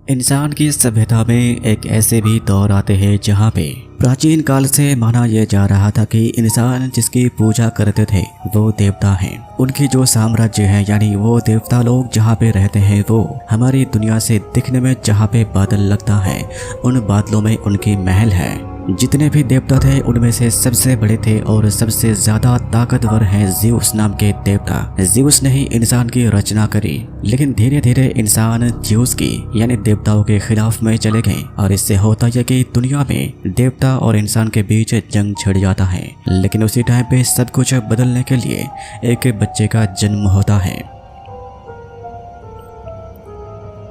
इंसान की सभ्यता में एक ऐसे भी दौर आते हैं जहाँ पे प्राचीन काल से माना यह जा रहा था कि इंसान जिसकी पूजा करते थे वो देवता हैं। उनकी जो साम्राज्य है यानी वो देवता लोग जहाँ पे रहते हैं वो हमारी दुनिया से दिखने में जहाँ पे बादल लगता है उन बादलों में उनकी महल है। जितने भी देवता थे उनमें से सबसे बड़े थे और सबसे ज्यादा ताकतवर हैं ज़्यूस नाम के देवता। ज़्यूस ने ही इंसान की रचना करी, लेकिन धीरे धीरे इंसान ज़्यूस की यानी देवताओं के खिलाफ में चले गए और इससे होता यह कि दुनिया में देवता और इंसान के बीच जंग छिड़ जाता है। लेकिन उसी टाइम पे सब कुछ बदलने के लिए एक बच्चे का जन्म होता है।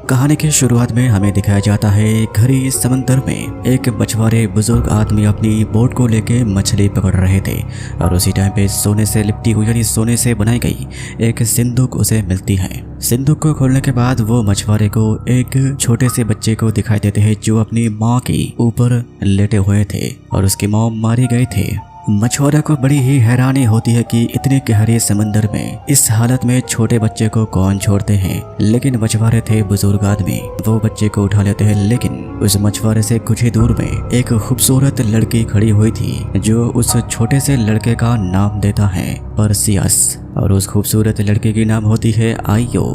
कहानी की शुरुआत में हमें दिखाया जाता है घरी समंदर में एक मछुआरे बुजुर्ग आदमी अपनी बोट को लेके मछली पकड़ रहे थे और उसी टाइम पे सोने से लिपटी हुई यानी सोने से बनाई गई एक सिंदूक उसे मिलती है। सिंदूक को खोलने के बाद वो मछुआरे को एक छोटे से बच्चे को दिखाई देते हैं जो अपनी माँ की ऊपर लेटे हुए थे और उसकी माँ मारी गई थे। मछुआरे को बड़ी ही हैरानी होती है कि इतने गहरे समंदर में इस हालत में छोटे बच्चे को कौन छोड़ते हैं, लेकिन मछुआरे थे बुजुर्ग आदमी, वो बच्चे को उठा लेते हैं। लेकिन उस मछुआरे से कुछ ही दूर में एक खूबसूरत लड़की खड़ी हुई थी जो उस छोटे से लड़के का नाम देता है पर्सियस और उस खूबसूरत लड़के की नाम होती है आइयो।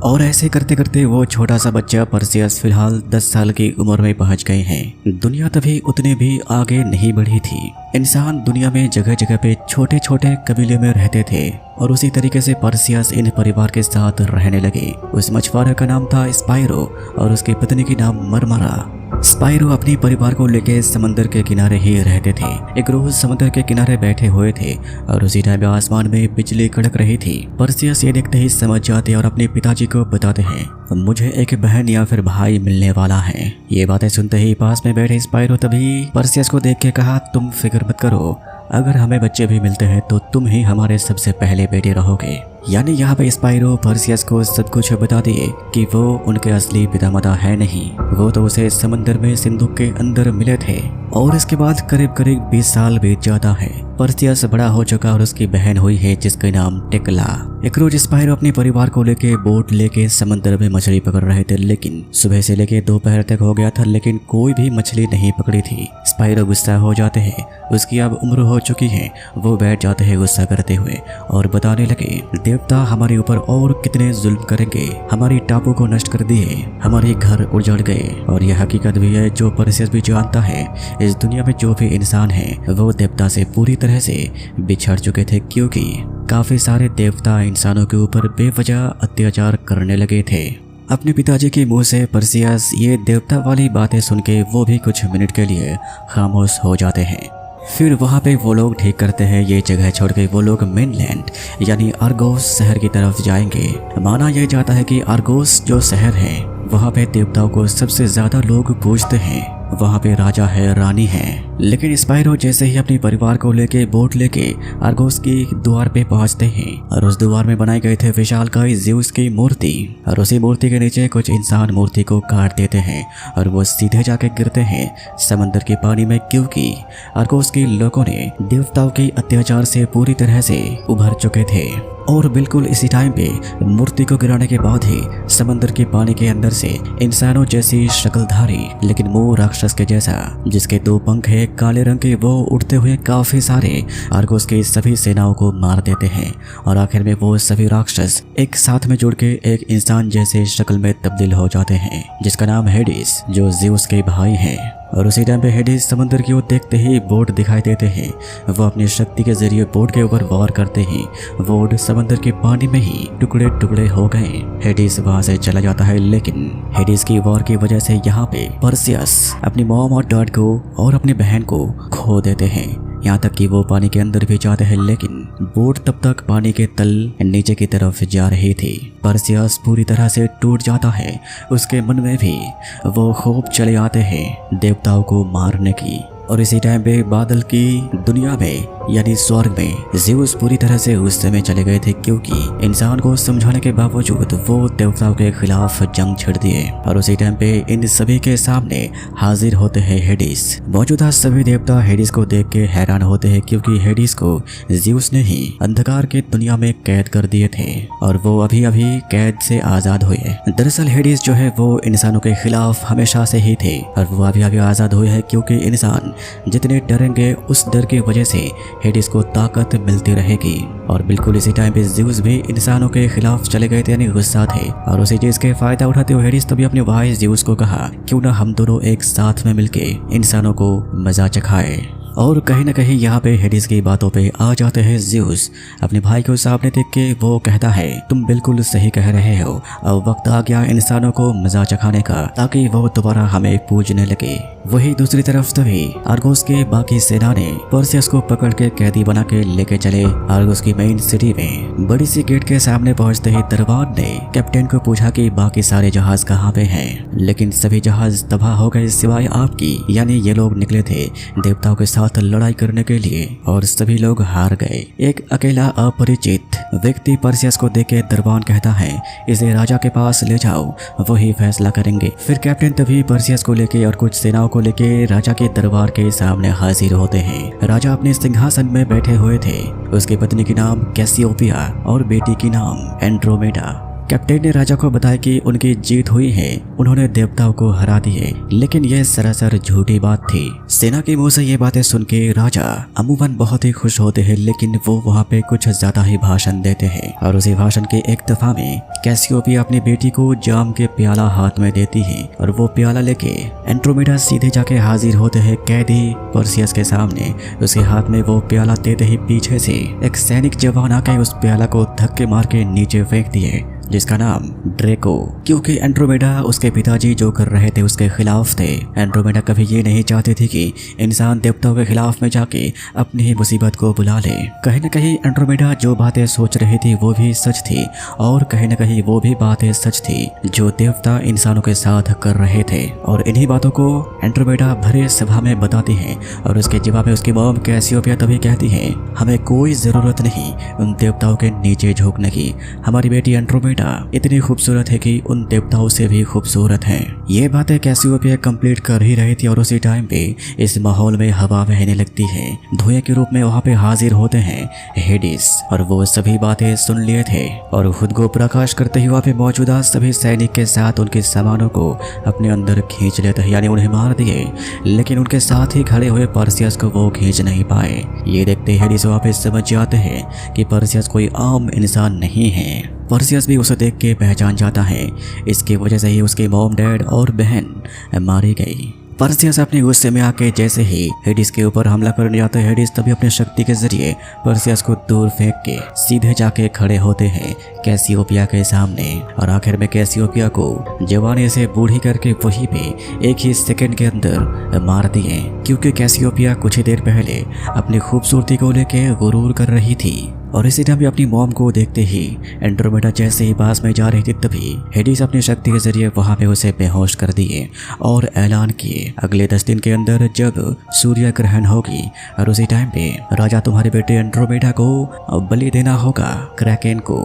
और ऐसे करते करते वो छोटा सा बच्चा पर्सियस फिलहाल 10 साल की उम्र में पहुंच गए हैं। दुनिया तभी उतने भी आगे नहीं बढ़ी थी। इंसान दुनिया में जगह जगह पे छोटे छोटे कबीले में रहते थे और उसी तरीके से पर्सियस इन परिवार के साथ रहने लगे। उस मछुआरे का नाम था स्पाइरो और उसकी पत्नी की नाम मरमरा। स्पाइरो अपने परिवार को लेके समंदर के किनारे ही रहते थे। एक रोज समंदर के किनारे बैठे हुए थे और उसी टाइम आसमान में बिजली कड़क रही थी। पर्सियस ये देखते ही समझ जाते और अपने पिताजी को बताते हैं मुझे एक बहन या फिर भाई मिलने वाला है। ये बातें सुनते ही पास में बैठे स्पाइरो तभी पर्सियस को देख के कहा तुम फिक्र मत करो, अगर हमें बच्चे भी मिलते हैं तो तुम ही हमारे सबसे पहले बेटे रहोगे। यानी यहाँ पे स्पाइरो पर्सियस को सब कुछ बता दिए कि वो उनके असली पितामाता है नहीं, वो तो उसे समंदर में सिंदूक के अंदर मिले थे। और इसके बाद करीब करीब 20 साल बीत जाता है। पर्सियस बड़ा हो चुका और उसकी बहन हुई है जिसका नाम टेक्ला। एक रोज स्पाइरो अपने परिवार को लेके बोट लेके समंदर में मछली पकड़ रहे थे, लेकिन सुबह से लेके दोपहर तक हो गया था लेकिन कोई भी मछली नहीं पकड़ी थी। स्पाइरो गुस्सा हो जाते हैं, उसकी अब उम्र हो चुकी है। वो बैठ जाते हैं गुस्सा करते हुए और बताने लगे देवता हमारे ऊपर और कितने जुल्म करेंगे, हमारी टापू को नष्ट कर दिए, हमारे घर उजड़ गए। और यह हकीकत भी है जो पर्सियस भी जानता है, इस दुनिया में जो भी इंसान है वो देवता से पूरी तरह से बिछड़ चुके थे क्योंकि काफी सारे देवता इंसानों के ऊपर बेवजह अत्याचार करने लगे थे। अपने पिताजी के मुंह से पर्सियस ये देवता वाली बातें सुन के वो भी कुछ मिनट के लिए खामोश हो जाते हैं। फिर वहाँ पे वो लोग ठीक करते हैं ये जगह छोड़ के वो लोग मेनलैंड यानी आर्गोस शहर की तरफ जाएंगे। माना यह जाता है कि आर्गोस जो शहर है वहाँ पे देवताओं को सबसे ज्यादा लोग पूजते हैं, वहाँ पे राजा है, रानी है। लेकिन स्पाइरो जैसे ही अपने परिवार को लेके बोट लेके आर्गोस की द्वार पे पहुंचते हैं और उस द्वार में बनाए गए थे विशालकाय ज़्यूस की मूर्ति और उसी मूर्ति के नीचे कुछ इंसान मूर्ति को काट देते हैं और वो सीधे जाके गिरते हैं समंदर के पानी में क्योंकि आर्गोस के लोगों ने देवताओं के अत्याचार से पूरी तरह से उभर चुके थे। और बिल्कुल इसी टाइम पे मूर्ति को गिराने के बाद ही समंदर के पानी के अंदर से इंसानों जैसी शक्लधारी लेकिन मुंह राक्षस के जैसा जिसके 2 पंख है काले रंग के वो उड़ते हुए काफी सारे आर्गोस की सभी सेनाओं को मार देते हैं और आखिर में वो सभी राक्षस एक साथ में जुड़ के एक इंसान जैसे शक्ल में तब्दील हो जाते हैं जिसका नाम हेडिस जो ज़्यूस के भाई हैं। और उसी टाइम पे हेडिस समंदर की ओर देखते ही बोट दिखाई देते हैं। वो अपनी शक्ति के जरिए बोट के ऊपर वार करते ही बोट समंदर के पानी में ही टुकड़े टुकड़े हो गए। हेडिस वहां से चला जाता है लेकिन हेडिस की वार की वजह से यहाँ पे पर्सियस अपनी मॉम और डैड को और अपनी बहन को खो देते हैं। यहाँ तक कि वो पानी के अंदर भी जाते हैं लेकिन बोट तब तक पानी के तल नीचे की तरफ जा रही थी। पर्सियस पूरी तरह से टूट जाता है, उसके मन में भी वो खूब चले आते हैं देवताओं को मारने की। और इसी टाइम पे बादल की दुनिया में यानी स्वर्ग में ज़्यूस पूरी तरह से गुस्से में चले गए थे, क्योंकि इंसान को समझाने के बावजूद वो देवताओं के खिलाफ जंग छेड़ दिए। और उसी टाइम पे इन सभी के सामने हाजिर होते हैं हेडिस। मौजूदा सभी देवता हेडिस को देख के हैरान होते हैं, क्योंकि हेडिस को ज़्यूस ने ही अंधकार की दुनिया में कैद कर दिए थे और वो अभी अभी कैद से आजाद हुए। दरअसल हेडिस जो है वो इंसानों के खिलाफ हमेशा से ही थे और वो अभी अभी आजाद हुए हैं, क्योंकि इंसान जितने डरेंगे उस डर की वजह से हेडिस को ताकत मिलती रहेगी। और बिल्कुल इसी टाइम पे ज़्यूस भी इंसानों के खिलाफ चले गए थे, यानी गुस्सा थे। और उसी चीज के फायदा उठाते हुए हेडिस तभी अपने भाई ज़्यूस को कहा, क्यों ना हम दोनों एक साथ में मिलके इंसानों को मजा चखाए। और कहीं ना कहीं यहाँ पे हेडिस की बातों पे आ जाते हैं ज़्यूस। अपने भाई को सामने देख के वो कहता है, तुम बिल्कुल सही कह रहे हो, अब वक्त आ गया इंसानों को मजा चखाने का, ताकि वो दोबारा हमें पूजने लगे। वही दूसरी तरफ तभी आर्गोस के बाकी सेना ने पर्सियस को पकड़ के कैदी बना के लेके चले आर्गोस की मेन सिटी में। बड़ी सी गेट के सामने पहुंचते ही दरबार ने कैप्टन को पूछा कि बाकी सारे जहाज कहाँ पे हैं, लेकिन सभी जहाज तबाह हो गए सिवाय आपकी, यानी ये लोग निकले थे देवताओं के साथ लड़ाई करने के लिए और सभी लोग हार गए। एक अकेला अपरिचित व्यक्ति पर्सियस को देख के दरबान कहता है, इसे राजा के पास ले जाओ, वही फैसला करेंगे। फिर कैप्टन तभी पर्सियस को लेके और कुछ सेनाओं को लेके राजा के दरबार के सामने हाजिर होते हैं। राजा अपने सिंहासन में बैठे हुए थे। उसकी पत्नी की नाम कैसियोपिया और बेटी की नाम एंड्रोमेडा। कैप्टन ने राजा को बताया कि उनकी जीत हुई है, उन्होंने देवताओं को हरा दिए, लेकिन यह सरासर झूठी बात थी। सेना के मुंह से ये बातें सुन के राजा अमूमन बहुत ही खुश होते हैं, लेकिन वो वहाँ पे कुछ ज्यादा ही भाषण देते हैं। और उसी भाषण के एक दफा में कैसियोपिया अपनी बेटी को जाम के प्याला हाथ में देती है और वो प्याला लेके एंड्रोमेडा सीधे जाके हाजिर होते हैं कैदी पर्सियस के सामने। उसके हाथ में वो प्याला देते ही पीछे से एक सैनिक जवान आके उस प्याला को धक्के मार के नीचे फेंक दिए, जिसका नाम ड्रेको। क्योंकि एंड्रोमेडा उसके पिताजी जो कर रहे थे उसके खिलाफ थे। एंड्रोमेडा कभी ये नहीं चाहती थी कि इंसान देवताओं के खिलाफ में जाके अपनी ही मुसीबत को बुला ले। कहीं न कहीं एंड्रोमेडा जो बातें सोच रही थी वो भी सच थी, और कहीं न कहीं वो भी बातें सच थी जो देवता इंसानों के साथ कर रहे थे। और इन्हीं बातों को एंड्रोमेडा भरे सभा में बताती है और उसके जवाब में उसकी मॉम कैसियोपिया तभी कहती है, हमें कोई जरूरत नहीं उन देवताओं के नीचे झुकने की, हमारी बेटी एंड्रोमेडा इतनी खूबसूरत है कि उन देवताओं से भी खूबसूरत है। ये बातें कैसियोपिया कंप्लीट कर ही रही थी और उसी टाइम पे इस माहौल में हवा बहने लगती है। धुएं के रूप में वहाँ पे हाजिर होते हैं हेडिस और वो सभी बातें सुन लिए थे और खुद को प्रकाश करते ही वहाँ पे मौजूदा सभी सैनिक के साथ उनके सामानों को अपने अंदर खींच लेते हैं, यानी उन्हें मार दिए। लेकिन उनके साथ ही खड़े हुए पर्सियस को वो खींच नहीं पाए। ये देखते हेडिस वहाँ पे समझ जाते हैं कि पर्सियस कोई आम इंसान नहीं है। पर्सियस भी उसे देख के पहचान जाता है, इसकी वजह से ही उसके मॉम डैड और बहन मारी गई। पर्सियस अपने गुस्से में आके जैसे ही हेडिस के ऊपर हमला करने जाता है, हेडिस तभी अपनी शक्ति के जरिए पर्सियस को दूर फेंक के सीधे जाके खड़े होते हैं कैसियोपिया के सामने। और आखिर में कैसियोपिया को जवानी से बूढ़ी करके वहीं पे एक ही सेकंड के अंदर मार दिए, क्योंकि कैसियोपिया कुछ ही देर पहले अपनी खूबसूरती को लेके गुरूर कर रही थी। और इसी टाइम अपनी मॉम को देखते ही एंड्रोमेडा जैसे ही पास में जा रही थी, तभी हेडिस अपनी शक्ति के जरिए वहां पे उसे बेहोश कर दिए और ऐलान किए अगले 10 दिन के अंदर जब सूर्य ग्रहण होगी और उसी टाइम पे राजा तुम्हारे बेटे एंड्रोमेडा को बलि देना होगा क्रैकेन को।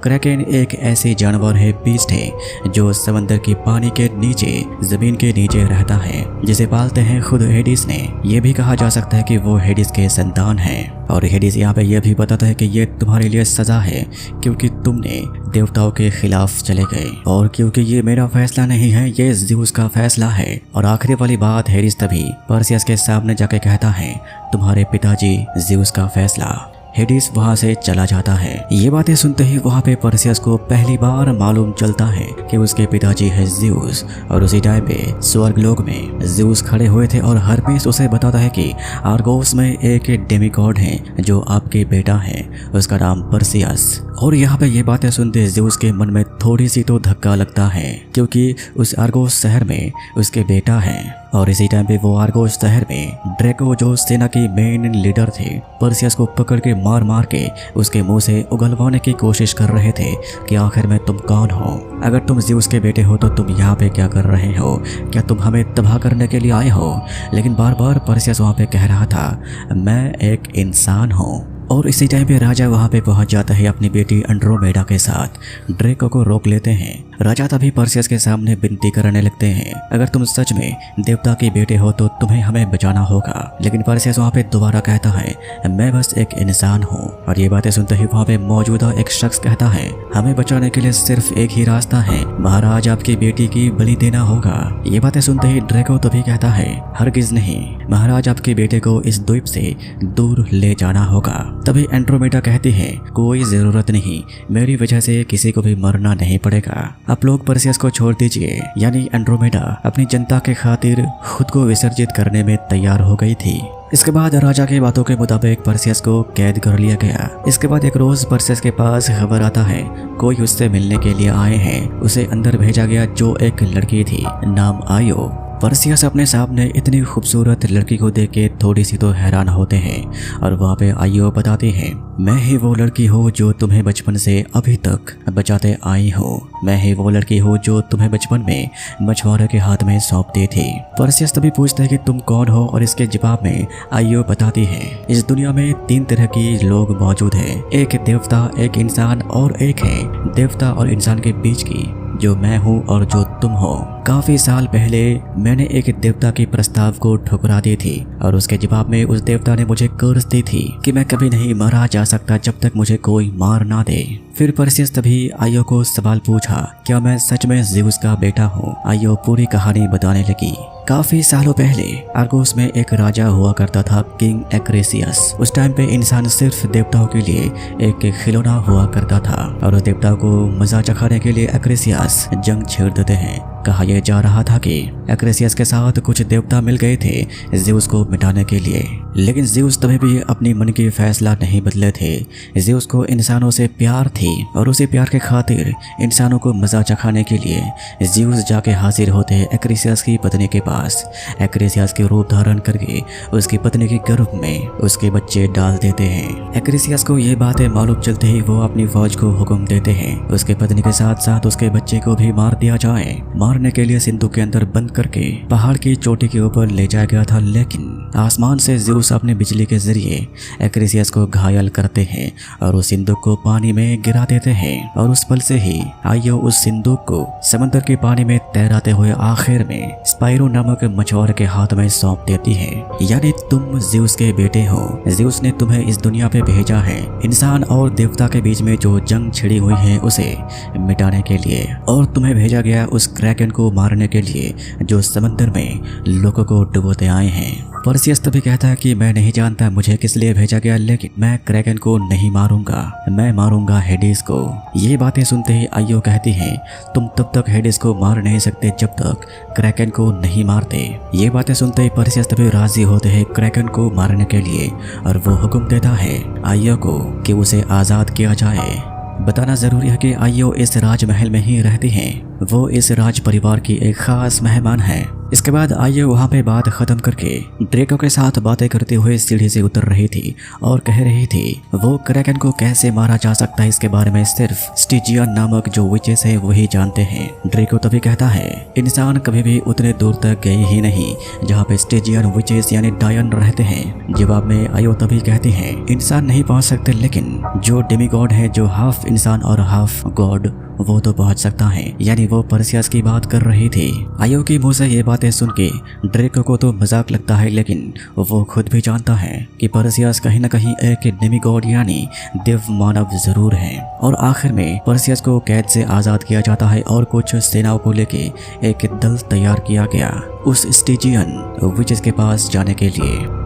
क्रैकेन एक ऐसी जानवर है, बीस्ट है, जो समंदर की पानी के नीचे जमीन के नीचे रहता है, जिसे पालते हैं खुद हेडिस ने। यह भी कहा जा सकता है कि वो हेडिस के संतान हैं। और हेडिस यहाँ पे यह भी बताता है कि ये तुम्हारे लिए सजा है, क्योंकि तुमने देवताओं के खिलाफ चले गए और क्योंकि ये मेरा फैसला नहीं है, ये ज़्यूस का फैसला है। और आखिरी वाली बात हेडिस तभी पर्सियस के सामने जाके कहता है, तुम्हारे पिताजी ज़्यूस का फैसला। हेडिस वहां से चला जाता है। ये बातें सुनते ही वहां पे पर्सियस को पहली बार मालूम चलता है कि उसके पिताजी है ज़्यूस। और उसी टाइम पे स्वर्गलोक में ज़्यूस खड़े हुए थे और हरमेस उसे बताता है कि आर्गोस में एक डेमिगॉड है जो आपके बेटा है, उसका नाम पर्सियस। और यहाँ पे ये बातें सुनते ज़्यूस के मन में थोड़ी सी तो धक्का लगता है, क्योंकि उस आर्गोस शहर में उसके बेटा है और इसी टाइम पे वो आर्गोस शहर में ड्रैको जो सेना के मेन लीडर थे परसियस को पकड़ के मार मार के उसके मुंह से उगलवाने की कोशिश कर रहे थे कि आखिर में तुम कौन हो, अगर तुम ज़्यूस के बेटे हो तो तुम यहाँ पे क्या कर रहे हो, क्या तुम हमें तबाह करने के लिए आए हो। लेकिन बार बार परसियस वहाँ पे कह रहा था मैं एक इंसान हूँ। और इसी टाइम पे राजा वहाँ पे पहुँच जाता है अपनी बेटी एंड्रोमेडा के साथ। ड्रैको को रोक लेते हैं। राजा तभी परसियस के सामने विनती करने लगते हैं अगर तुम सच में देवता के बेटे हो तो तुम्हें हमें बचाना होगा। लेकिन परसियस वहाँ पे दोबारा कहता है मैं बस एक इंसान हूँ। और ये बातें सुनते ही वहाँ पे मौजूदा एक शख्स कहता है हमें बचाने के लिए सिर्फ एक ही रास्ता है, महाराज आपकी बेटी की बलि देना होगा। ये बातें सुनते ही ड्रैको तभी कहता है हरगिज नहीं, महाराज आपके बेटे को इस द्वीप से दूर ले जाना होगा। तभी एंड्रोमेडा कहती है कोई जरूरत नहीं, मेरी वजह से किसी को भी मरना नहीं पड़ेगा, आप लोग परसियस को छोड़ दीजिए। यानी एंड्रोमेडा अपनी जनता के खातिर खुद को विसर्जित करने में तैयार हो गई थी। इसके बाद राजा की बातों के मुताबिक परसियस को कैद कर लिया गया। इसके बाद एक रोज परसियस के पास खबर आता है कोई उससे मिलने के लिए आए हैं। उसे अंदर भेजा गया जो एक लड़की थी, नाम आयो। परसियस अपने सामने इतनी खूबसूरत लड़की को देख के थोड़ी सी तो हैरान होते हैं और वहाँ पे आयो बताती है मैं ही वो लड़की हूँ जो तुम्हें बचपन से अभी तक बचाते आई हूँ, मैं ही वो लड़की हूँ जो तुम्हें बचपन में मछुआरे के हाथ में सौंपती थी। परसियस तभी पूछते हैं कि तुम कौन हो और इसके जवाब में आयो बताती है इस दुनिया में 3 तरह की लोग मौजूद हैं, एक देवता, एक इंसान और एक है देवता और इंसान के बीच की जो मैं हूँ और जो तुम हो। काफी साल पहले मैंने एक देवता के प्रस्ताव को ठुकरा दी थी और उसके जवाब में उस देवता ने मुझे कर्ज दी थी कि मैं कभी नहीं मारा जा सकता जब तक मुझे कोई मार ना दे। फिर परसियस तभी आयो को सवाल पूछा क्या मैं सच में ज़्यूस का बेटा हूँ। आयो पूरी कहानी बताने लगी। काफी सालों पहले आर्गोस में एक राजा हुआ करता था, किंग एक्रेसियस। उस टाइम पे इंसान सिर्फ देवताओं के लिए एक खिलौना हुआ करता था और उस देवता को मजा चखाने के लिए एक्रेसियस जंग छेड़ देते हैं। कहा यह जा रहा था कि एक्रेसियस के साथ कुछ देवता मिल गए थे ज़्यूस को मिटाने के लिए, लेकिन ज़्यूस तभी भी अपनी मन की फैसला नहीं बदले थे। ज़्यूस को इंसानों से प्यार थी और उसी प्यार के खातिर इंसानों को मजा चखाने के लिए ज़्यूस जाके हाजिर होते हैं एक्रेसियस की पत्नी के पास। एक्रेसियस के रूप धारण करके उसकी पत्नी के गर्भ में उसके बच्चे डाल देते हैं। एक्रेसियस को ये बातें मालूम चलते ही वो अपनी फौज को हुक्म देते हैं उसके पत्नी के साथ साथ उसके बच्चे को भी मार दिया जाए। मारने के लिए सिंदूक के अंदर बंद करके पहाड़ की चोटी के ऊपर ले जाया गया था, लेकिन आसमान से ज़्यूस अपने बिजली के जरिए एक्रेसियस को घायल करते हैं और उस सिंदूक को पानी में गिरा देते हैं। और उस पल से ही आयो उस सिंदूक को समंदर के पानी में तैराते हुए आखिर में स्पाइरो नामक मछुआरे के हाथ में सौंप देती है। यानी तुम ज़्यूस के बेटे हो, ज़्यूस ने तुम्हें इस दुनिया पे भेजा है इंसान और देवता के बीच में जो जंग छिड़ी हुई है उसे मिटाने के लिए, और तुम्हें भेजा गया उस क्रैकन को मारने के लिए जो समंदर में लोगों को डुबोते आए हैं। परसियस तभी कहता है कि मैं नहीं जानता मुझे किस लिए भेजा गया, लेकिन मैं क्रैकन को नहीं मारूंगा, मैं मारूंगा हेडिस को। ये बातें सुनते ही आयो कहती है तुम तब तक हेडिस को मार नहीं सकते जब तक क्रैकन को नहीं मारते। ये बातें सुनते ही परसियस तभी राजी होते हैं क्रैकन को मारने के लिए और वो हुक्म देता है आयो को कि उसे आज़ाद किया जाए। बताना जरूरी है कि आयो इस राजमहल में ही रहती हैं, वो इस राज परिवार की एक खास मेहमान है। इसके बाद आयो वहाँ पे बात खत्म करके ड्रैको के साथ बातें करते हुए सीढ़ी से उतर रही थी और कह रही थी वो क्रैकन को कैसे मारा जा सकता है इसके बारे में सिर्फ स्टिजियन नामक जो विचेस है वही जानते हैं। ड्रैको तभी कहता है इंसान कभी भी उतने दूर तक गए ही नहीं जहाँ पे स्टिजियन विचेस यानी डायन रहते हैं। जवाब में आयो तभी कहती है इंसान नहीं पहुँच सकते, लेकिन जो डेमीगॉड है, जो हाफ इंसान और हाफ गॉड, वो तो पहुंच सकता है। यानी वो परसियस की बात कर रही थी। आयो की मुंह से ये बातें सुन के ड्रैको को तो मजाक लगता है, लेकिन वो खुद भी जानता है कि परसियस कहीं न कहीं एक डेमीगॉड यानी देव मानव जरूर है। और आखिर में परसियस को कैद से आज़ाद किया जाता है और कुछ सेनाओं को लेके एक दल तैयार किया गया उस स्टिजियन विचेस के पास जाने के लिए।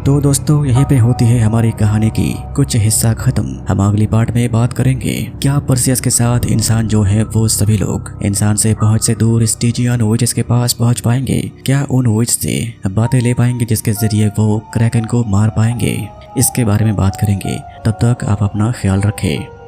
तो दोस्तों यहीं पे होती है हमारी कहानी की कुछ हिस्सा खत्म। हम अगली पार्ट में बात करेंगे क्या परसियस के साथ इंसान जो है वो सभी लोग इंसान से पहुंच से दूर स्टिजियन विचेस के पास पहुंच पाएंगे, क्या उन विच से बातें ले पाएंगे जिसके जरिए वो क्रैकन को मार पाएंगे, इसके बारे में बात करेंगे। तब तक आप अपना ख्याल रखें।